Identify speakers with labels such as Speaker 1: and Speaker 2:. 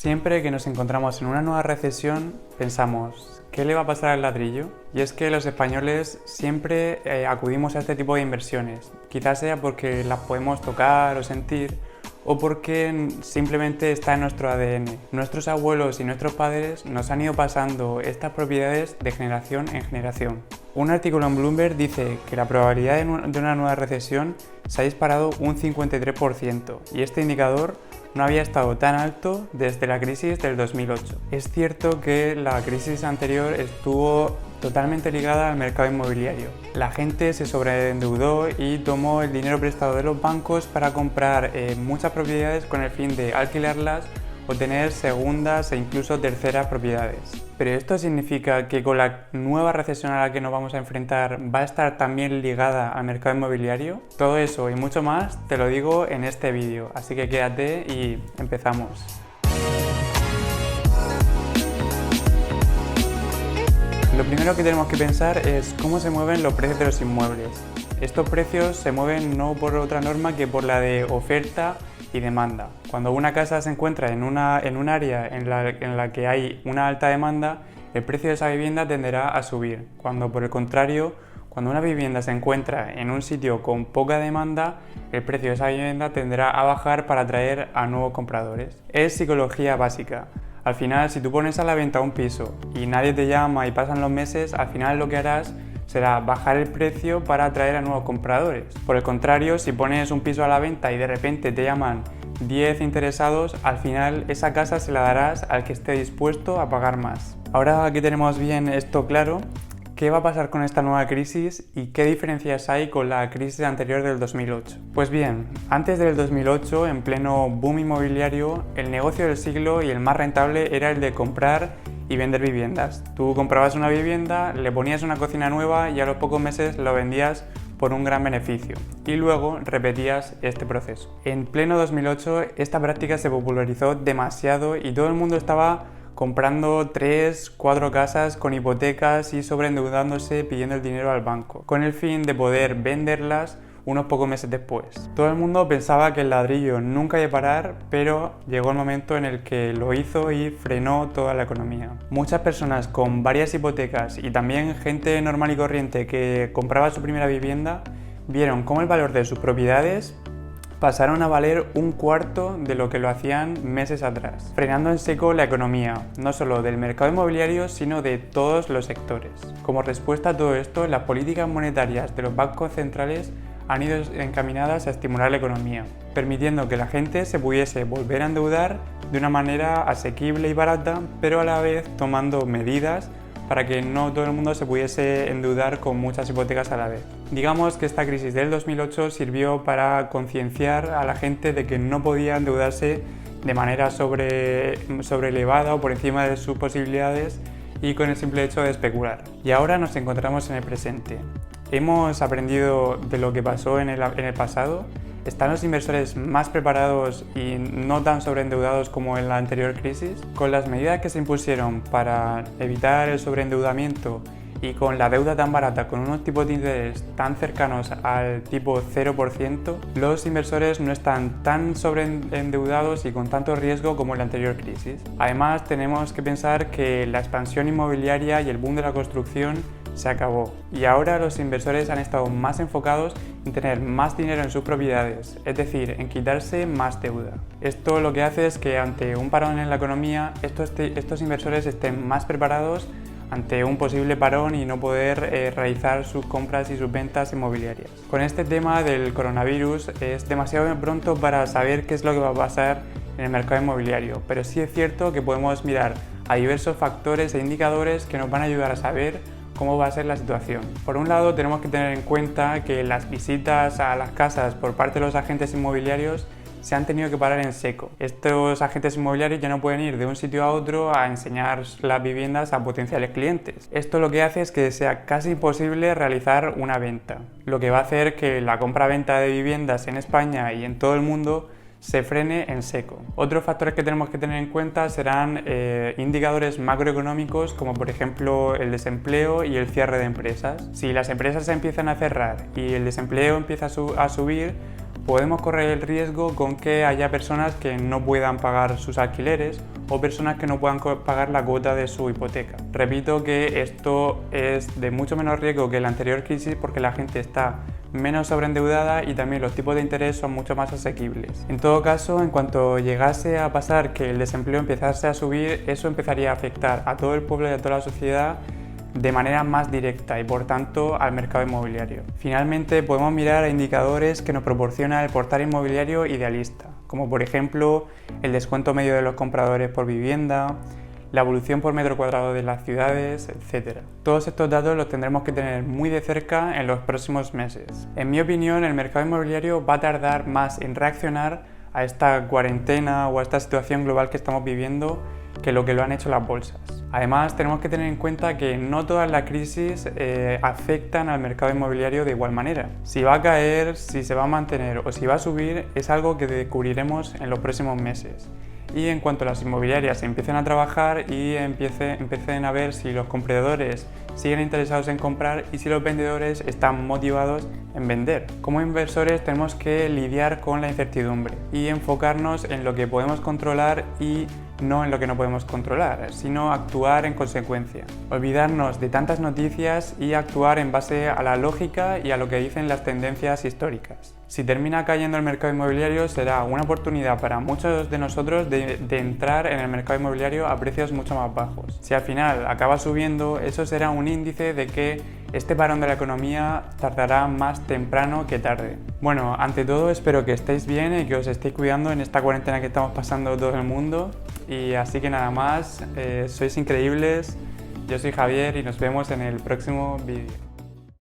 Speaker 1: Siempre que nos encontramos en una nueva recesión, pensamos, ¿qué le va a pasar al ladrillo? Y es que los españoles siempre acudimos a este tipo de inversiones, quizás sea porque las podemos tocar o sentir, o porque simplemente está en nuestro ADN. Nuestros abuelos y nuestros padres nos han ido pasando estas propiedades de generación en generación. Un artículo en Bloomberg dice que la probabilidad de una nueva recesión se ha disparado un 53%, y este indicador no había estado tan alto desde la crisis del 2008. Es cierto que la crisis anterior estuvo totalmente ligada al mercado inmobiliario. La gente se sobreendeudó y tomó el dinero prestado de los bancos para comprar muchas propiedades con el fin de alquilarlas o tener segundas e incluso terceras propiedades. Pero esto significa que con la nueva recesión a la que nos vamos a enfrentar va a estar también ligada al mercado inmobiliario. Todo eso y mucho más te lo digo en este vídeo, así que quédate y empezamos. Lo primero que tenemos que pensar es cómo se mueven los precios de los inmuebles. Estos precios se mueven no por otra norma que por la de oferta y demanda. Cuando una casa se encuentra en un área en la que hay una alta demanda, el precio de esa vivienda tenderá a subir. Cuando por el contrario, cuando una vivienda se encuentra en un sitio con poca demanda, el precio de esa vivienda tenderá a bajar para atraer a nuevos compradores. Es psicología básica. Al final, si tú pones a la venta un piso y nadie te llama y pasan los meses, al final lo que harás será bajar el precio para atraer a nuevos compradores. Por el contrario, si pones un piso a la venta y de repente te llaman 10 interesados, al final esa casa se la darás al que esté dispuesto a pagar más. Ahora que tenemos bien esto claro, ¿qué va a pasar con esta nueva crisis y qué diferencias hay con la crisis anterior del 2008? Pues bien, antes del 2008, en pleno boom inmobiliario, el negocio del siglo y el más rentable era el de comprar y vender viviendas. Tú comprabas una vivienda, le ponías una cocina nueva y a los pocos meses lo vendías por un gran beneficio y luego repetías este proceso. En pleno 2008 esta práctica se popularizó demasiado y todo el mundo estaba comprando 3, 4 casas con hipotecas y sobreendeudándose pidiendo el dinero al banco, con el fin de poder venderlas unos pocos meses después. Todo el mundo pensaba que el ladrillo nunca iba a parar, pero llegó el momento en el que lo hizo y frenó toda la economía. Muchas personas con varias hipotecas y también gente normal y corriente que compraba su primera vivienda vieron cómo el valor de sus propiedades pasaron a valer un cuarto de lo que lo hacían meses atrás, frenando en seco la economía, no solo del mercado inmobiliario, sino de todos los sectores. Como respuesta a todo esto, las políticas monetarias de los bancos centrales han ido encaminadas a estimular la economía, permitiendo que la gente se pudiese volver a endeudar de una manera asequible y barata, pero a la vez tomando medidas para que no todo el mundo se pudiese endeudar con muchas hipotecas a la vez. Digamos que esta crisis del 2008 sirvió para concienciar a la gente de que no podía endeudarse de manera sobrelevada o por encima de sus posibilidades y con el simple hecho de especular. Y ahora nos encontramos en el presente. ¿Hemos aprendido de lo que pasó en el pasado? ¿Están los inversores más preparados y no tan sobreendeudados como en la anterior crisis? Con las medidas que se impusieron para evitar el sobreendeudamiento y con la deuda tan barata, con unos tipos de interés tan cercanos al tipo 0%, los inversores no están tan sobreendeudados y con tanto riesgo como en la anterior crisis. Además, tenemos que pensar que la expansión inmobiliaria y el boom de la construcción se acabó y ahora los inversores han estado más enfocados en tener más dinero en sus propiedades, es decir, en quitarse más deuda. Esto lo que hace es que ante un parón en la economía, estos inversores estén más preparados ante un posible parón y no poder realizar sus compras y sus ventas inmobiliarias. Con este tema del coronavirus es demasiado pronto para saber qué es lo que va a pasar en el mercado inmobiliario, pero sí es cierto que podemos mirar a diversos factores e indicadores que nos van a ayudar a saber cómo va a ser la situación. Por un lado, tenemos que tener en cuenta que las visitas a las casas por parte de los agentes inmobiliarios se han tenido que parar en seco. Estos agentes inmobiliarios ya no pueden ir de un sitio a otro a enseñar las viviendas a potenciales clientes. Esto lo que hace es que sea casi imposible realizar una venta, lo que va a hacer que la compra-venta de viviendas en España y en todo el mundo se frene en seco. Otros factores que tenemos que tener en cuenta serán indicadores macroeconómicos como por ejemplo el desempleo y el cierre de empresas. Si las empresas se empiezan a cerrar y el desempleo empieza a subir, podemos correr el riesgo con que haya personas que no puedan pagar sus alquileres o personas que no puedan pagar la cuota de su hipoteca. Repito que esto es de mucho menos riesgo que la anterior crisis porque la gente está menos sobreendeudada y también los tipos de interés son mucho más asequibles. En todo caso, en cuanto llegase a pasar que el desempleo empezase a subir, eso empezaría a afectar a todo el pueblo y a toda la sociedad de manera más directa y por tanto al mercado inmobiliario. Finalmente podemos mirar a indicadores que nos proporciona el portal inmobiliario Idealista, como por ejemplo el descuento medio de los compradores por vivienda, la evolución por metro cuadrado de las ciudades, etc. Todos estos datos los tendremos que tener muy de cerca en los próximos meses. En mi opinión, el mercado inmobiliario va a tardar más en reaccionar a esta cuarentena o a esta situación global que estamos viviendo que lo han hecho las bolsas. Además, tenemos que tener en cuenta que no todas las crisis afectan al mercado inmobiliario de igual manera. Si va a caer, si se va a mantener o si va a subir es algo que descubriremos en los próximos meses. Y en cuanto las inmobiliarias empiecen a trabajar y empiecen a ver si los compradores siguen interesados en comprar y si los vendedores están motivados en vender. Como inversores tenemos que lidiar con la incertidumbre y enfocarnos en lo que podemos controlar y no en lo que no podemos controlar, sino actuar en consecuencia. Olvidarnos de tantas noticias y actuar en base a la lógica y a lo que dicen las tendencias históricas. Si termina cayendo el mercado inmobiliario será una oportunidad para muchos de nosotros de entrar en el mercado inmobiliario a precios mucho más bajos. Si al final acaba subiendo, eso será un índice de que este parón de la economía tardará más temprano que tarde. Bueno, ante todo espero que estéis bien y que os estéis cuidando en esta cuarentena que estamos pasando todo el mundo. Y así que nada más, sois increíbles, yo soy Javier y nos vemos en el próximo vídeo.